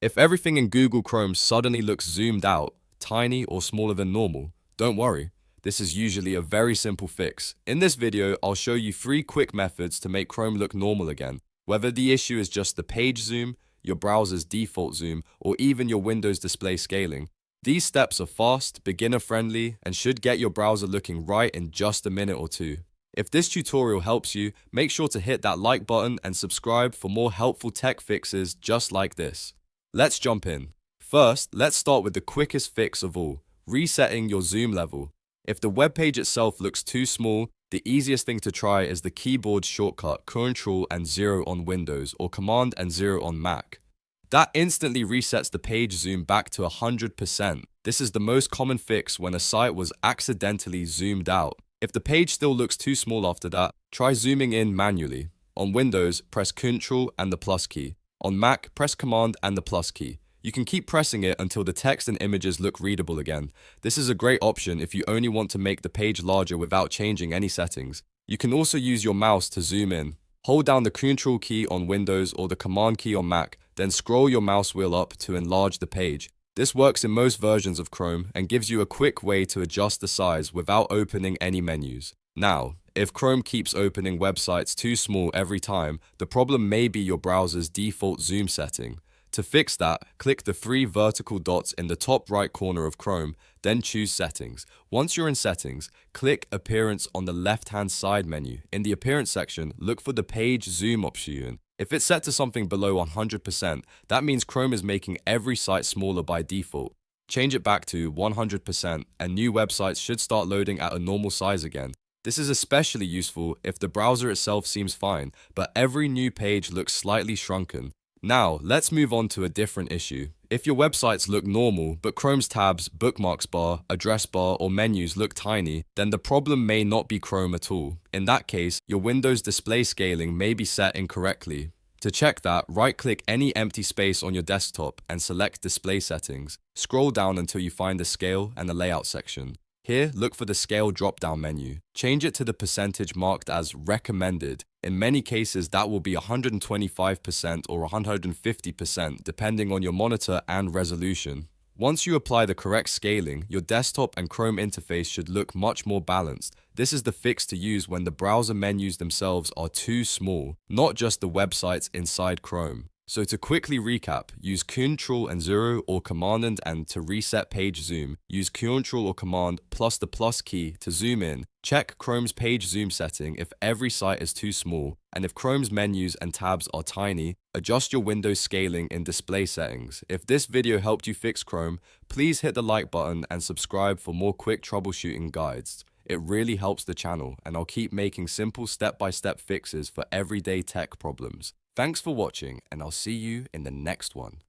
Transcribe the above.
If everything in Google Chrome suddenly looks zoomed out, tiny or smaller than normal, don't worry. This is usually a very simple fix. In this video, I'll show you 3 quick methods to make Chrome look normal again. Whether the issue is just the page zoom, your browser's default zoom, or even your Windows display scaling. These steps are fast, beginner-friendly, and should get your browser looking right in just a minute or two. If this tutorial helps you, make sure to hit that like button and subscribe for more helpful tech fixes just like this. Let's jump in. First, let's start with the quickest fix of all, resetting your zoom level. If the web page itself looks too small, the easiest thing to try is the keyboard shortcut Ctrl and 0 on Windows or Command and 0 on Mac. That instantly resets the page zoom back to 100%. This is the most common fix when a site was accidentally zoomed out. If the page still looks too small after that, try zooming in manually. On Windows, press Ctrl and the plus key. On Mac, press Command and the plus key. You can keep pressing it until the text and images look readable again. This is a great option if you only want to make the page larger without changing any settings. You can also use your mouse to zoom in. Hold down the Ctrl key on Windows or the Command key on Mac, then scroll your mouse wheel up to enlarge the page. This works in most versions of Chrome and gives you a quick way to adjust the size without opening any menus. Now, if Chrome keeps opening websites too small every time, the problem may be your browser's default zoom setting. To fix that, click the 3 vertical dots in the top right corner of Chrome, then choose Settings. Once you're in Settings, click Appearance on the left-hand side menu. In the Appearance section, look for the Page Zoom option. If it's set to something below 100%, that means Chrome is making every site smaller by default. Change it back to 100% and new websites should start loading at a normal size again. This is especially useful if the browser itself seems fine, but every new page looks slightly shrunken. Now, let's move on to a different issue. If your websites look normal, but Chrome's tabs, bookmarks bar, address bar, or menus look tiny, then the problem may not be Chrome at all. In that case, your Windows display scaling may be set incorrectly. To check that, right-click any empty space on your desktop and select Display Settings. Scroll down until you find the Scale and the Layout section. Here, look for the Scale drop-down menu. Change it to the percentage marked as Recommended. In many cases, that will be 125% or 150% depending on your monitor and resolution. Once you apply the correct scaling, your desktop and Chrome interface should look much more balanced. This is the fix to use when the browser menus themselves are too small, not just the websites inside Chrome. So to quickly recap, use Ctrl and 0 or Command and to reset page zoom. Use Ctrl or Command plus the plus key to zoom in. Check Chrome's page zoom setting if every site is too small, and if Chrome's menus and tabs are tiny, adjust your Windows scaling in display settings. If this video helped you fix Chrome, please hit the like button and subscribe for more quick troubleshooting guides. It really helps the channel, and I'll keep making simple step-by-step fixes for everyday tech problems. Thanks for watching, and I'll see you in the next one.